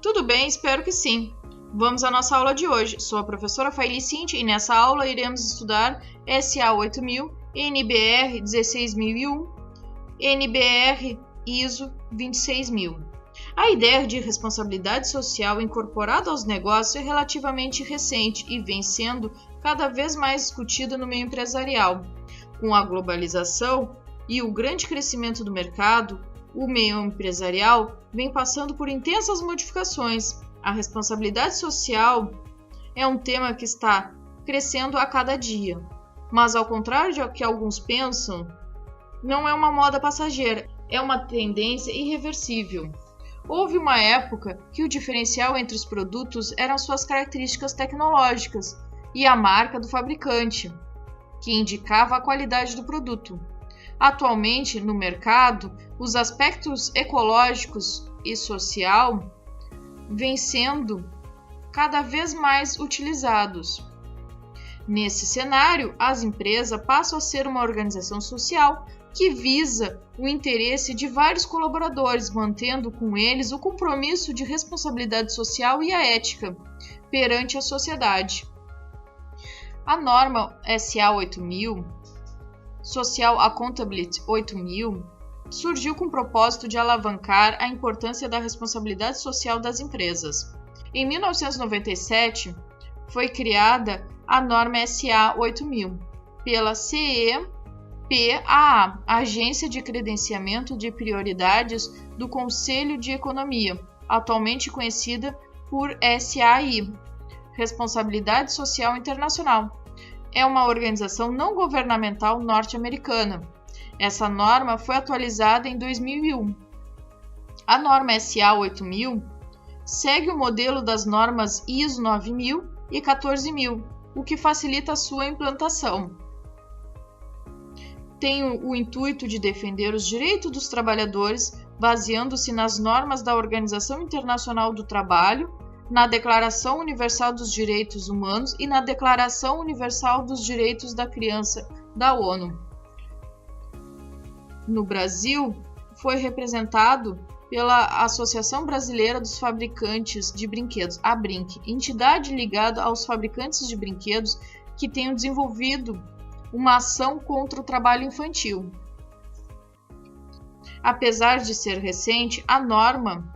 Tudo bem, espero que sim. Vamos à nossa aula de hoje. Sou a professora Faili Cinti e nessa aula iremos estudar SA 8000, NBR 16001, NBR ISO 26000. A ideia de responsabilidade social incorporada aos negócios é relativamente recente e vem sendo cada vez mais discutida no meio empresarial. Com a globalização e o grande crescimento do mercado, o meio empresarial vem passando por intensas modificações. A responsabilidade social é um tema que está crescendo a cada dia, mas ao contrário do que alguns pensam, não é uma moda passageira, é uma tendência irreversível. Houve uma época que o diferencial entre os produtos eram suas características tecnológicas e a marca do fabricante, que indicava a qualidade do produto. Atualmente, no mercado, os aspectos ecológicos e social vêm sendo cada vez mais utilizados. Nesse cenário, as empresas passam a ser uma organização social que visa o interesse de vários colaboradores, mantendo com eles o compromisso de responsabilidade social e a ética perante a sociedade. A norma SA 8000, Social Accountability 8000, surgiu com o propósito de alavancar a importância da responsabilidade social das empresas. Em 1997, foi criada a norma SA 8000 pela CEPAA, Agência de Credenciamento de Prioridades do Conselho de Economia, atualmente conhecida por SAI, Responsabilidade Social Internacional. É uma organização não governamental norte-americana. Essa norma foi atualizada em 2001. A norma SA 8000 segue o modelo das normas ISO 9000 e 14000, o que facilita a sua implantação. Tem o intuito de defender os direitos dos trabalhadores, baseando-se nas normas da Organização Internacional do Trabalho, na Declaração Universal dos Direitos Humanos e na Declaração Universal dos Direitos da Criança da ONU. No Brasil, foi representado pela Associação Brasileira dos Fabricantes de Brinquedos, a BRINC, entidade ligada aos fabricantes de brinquedos que tenham desenvolvido uma ação contra o trabalho infantil. Apesar de ser recente, a norma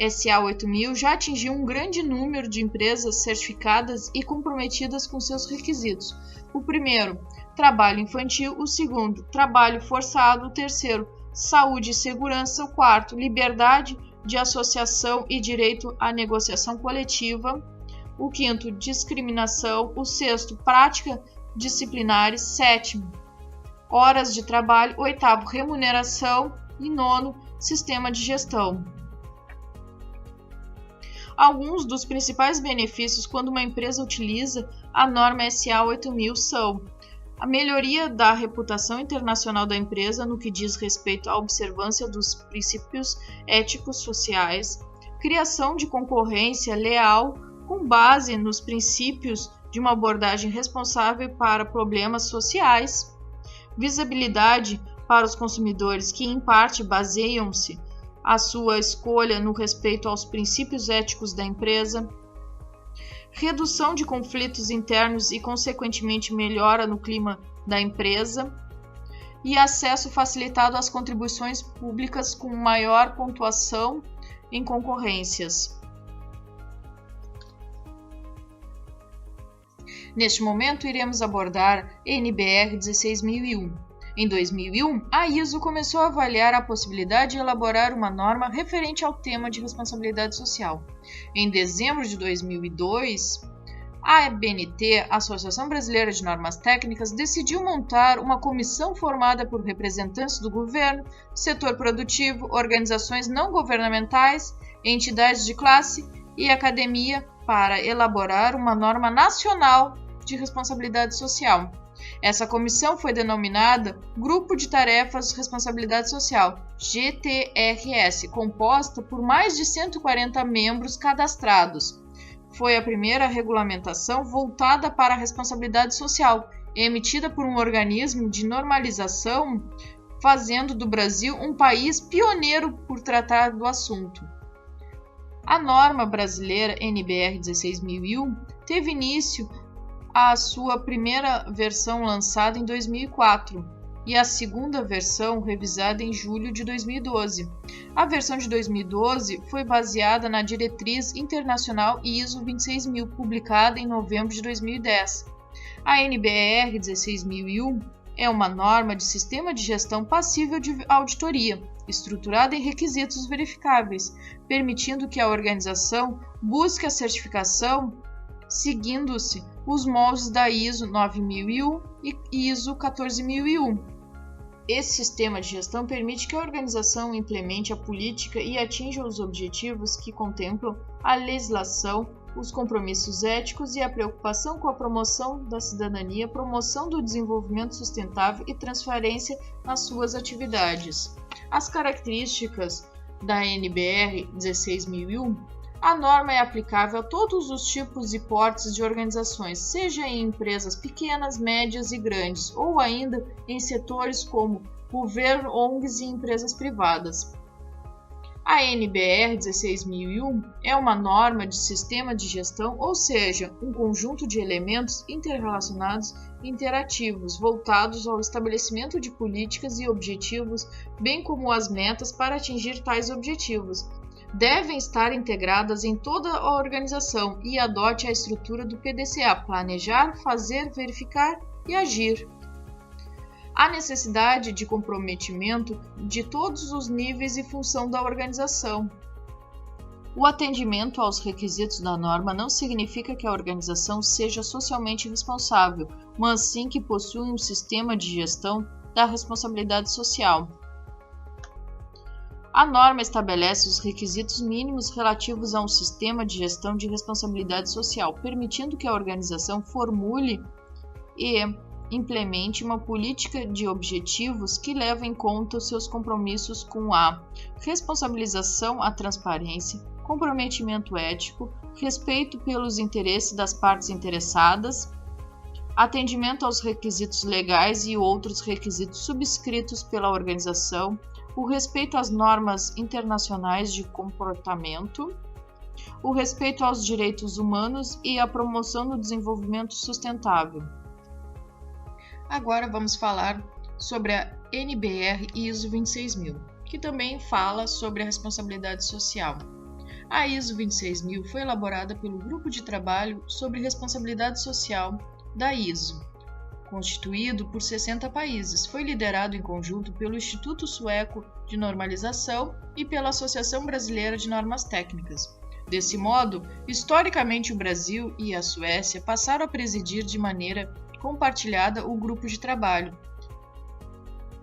SA 8000 já atingiu um grande número de empresas certificadas e comprometidas com seus requisitos. O primeiro, trabalho infantil. O segundo, trabalho forçado. O terceiro, saúde e segurança. O quarto, liberdade de associação e direito à negociação coletiva. O quinto, discriminação. O sexto, prática disciplinares. Sétimo, horas de trabalho. Oitavo, remuneração. E nono, sistema de gestão. Alguns dos principais benefícios quando uma empresa utiliza a norma SA 8000 são a melhoria da reputação internacional da empresa no que diz respeito à observância dos princípios éticos sociais, criação de concorrência leal com base nos princípios de uma abordagem responsável para problemas sociais, visibilidade para os consumidores que, em parte, baseiam-se a sua escolha no respeito aos princípios éticos da empresa, redução de conflitos internos e, consequentemente, melhora no clima da empresa e acesso facilitado às contribuições públicas com maior pontuação em concorrências. Neste momento, iremos abordar NBR 16001. Em 2001, a ISO começou a avaliar a possibilidade de elaborar uma norma referente ao tema de responsabilidade social. Em dezembro de 2002, a ABNT, Associação Brasileira de Normas Técnicas, decidiu montar uma comissão formada por representantes do governo, setor produtivo, organizações não governamentais, entidades de classe e academia para elaborar uma norma nacional de responsabilidade social. Essa comissão foi denominada Grupo de Tarefas de Responsabilidade Social, GTRS, composta por mais de 140 membros cadastrados. Foi a primeira regulamentação voltada para a responsabilidade social, emitida por um organismo de normalização, fazendo do Brasil um país pioneiro por tratar do assunto. A norma brasileira NBR 16001 teve início a sua primeira versão lançada em 2004 e a segunda versão revisada em julho de 2012. A versão de 2012 foi baseada na Diretriz Internacional ISO 26000, publicada em novembro de 2010. A NBR 16001 é uma norma de sistema de gestão passível de auditoria, estruturada em requisitos verificáveis, permitindo que a organização busque a certificação seguindo-se os moldes da ISO 9001 e ISO 14001. Esse sistema de gestão permite que a organização implemente a política e atinja os objetivos que contemplam a legislação, os compromissos éticos e a preocupação com a promoção da cidadania, promoção do desenvolvimento sustentável e transparência nas suas atividades. As características da NBR 16001. A norma é aplicável a todos os tipos e portes de organizações, seja em empresas pequenas, médias e grandes, ou ainda em setores como governo, ONGs e empresas privadas. A NBR 16001 é uma norma de sistema de gestão, ou seja, um conjunto de elementos interrelacionados e interativos, voltados ao estabelecimento de políticas e objetivos, bem como as metas para atingir tais objetivos. Devem estar integradas em toda a organização e adote a estrutura do PDCA: planejar, fazer, verificar e agir. Há necessidade de comprometimento de todos os níveis e função da organização. O atendimento aos requisitos da norma não significa que a organização seja socialmente responsável, mas sim que possui um sistema de gestão da responsabilidade social. A norma estabelece os requisitos mínimos relativos a um sistema de gestão de responsabilidade social, permitindo que a organização formule e implemente uma política de objetivos que leva em conta os seus compromissos com a responsabilização, a transparência, comprometimento ético, respeito pelos interesses das partes interessadas, atendimento aos requisitos legais e outros requisitos subscritos pela organização, o respeito às normas internacionais de comportamento, o respeito aos direitos humanos e a promoção do desenvolvimento sustentável. Agora vamos falar sobre a NBR ISO 26000, que também fala sobre a responsabilidade social. A ISO 26000 foi elaborada pelo Grupo de Trabalho sobre Responsabilidade Social da ISO, constituído por 60 países. Foi liderado em conjunto pelo Instituto Sueco de Normalização e pela Associação Brasileira de Normas Técnicas. Desse modo, historicamente o Brasil e a Suécia passaram a presidir de maneira compartilhada o grupo de trabalho.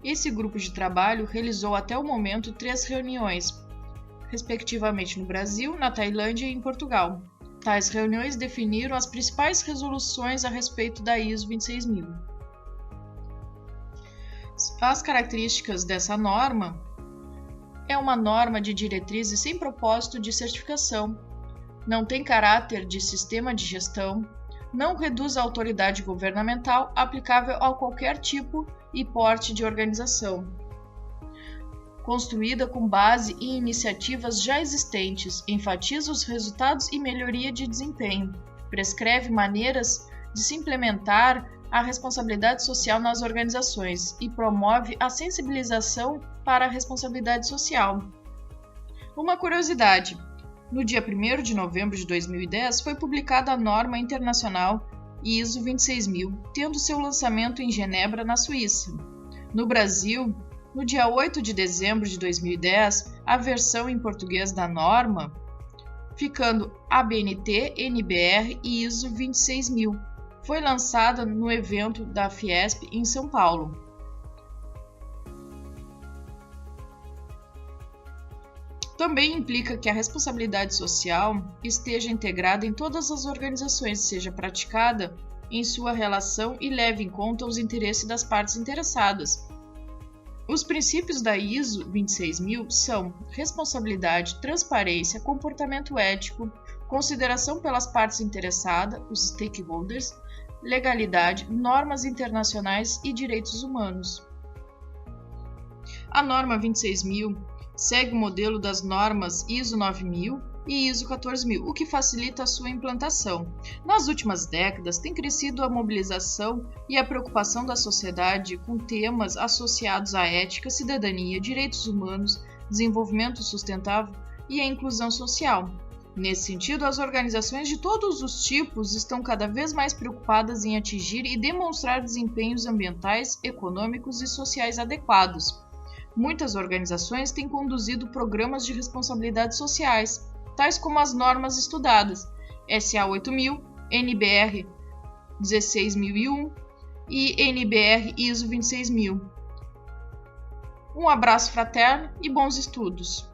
Esse grupo de trabalho realizou até o momento 3 reuniões, respectivamente no Brasil, na Tailândia e em Portugal. Tais reuniões definiram as principais resoluções a respeito da ISO 26000. As características dessa norma: é uma norma de diretrizes sem propósito de certificação, não tem caráter de sistema de gestão, não reduz a autoridade governamental aplicável a qualquer tipo e porte de organização. Construída com base em iniciativas já existentes, enfatiza os resultados e melhoria de desempenho, prescreve maneiras de se implementar a responsabilidade social nas organizações e promove a sensibilização para a responsabilidade social. Uma curiosidade: no dia 1º de novembro de 2010 foi publicada a norma internacional ISO 26000, tendo seu lançamento em Genebra, na Suíça. No Brasil, no dia 8 de dezembro de 2010, a versão em português da norma, ficando ABNT NBR ISO 26000, foi lançada no evento da Fiesp em São Paulo. Também implica que a responsabilidade social esteja integrada em todas as organizações, seja praticada em sua relação e leve em conta os interesses das partes interessadas. Os princípios da ISO 26000 são responsabilidade, transparência, comportamento ético, consideração pelas partes interessadas, os stakeholders, legalidade, normas internacionais e direitos humanos. A norma 26000 segue o modelo das normas ISO 9000 e ISO 14000, o que facilita a sua implantação. Nas últimas décadas, tem crescido a mobilização e a preocupação da sociedade com temas associados à ética, cidadania, direitos humanos, desenvolvimento sustentável e a inclusão social. Nesse sentido, as organizações de todos os tipos estão cada vez mais preocupadas em atingir e demonstrar desempenhos ambientais, econômicos e sociais adequados. Muitas organizações têm conduzido programas de responsabilidades sociais, tais como as normas estudadas, SA 8000, NBR 16001 e NBR ISO 26000. Um abraço fraterno e bons estudos!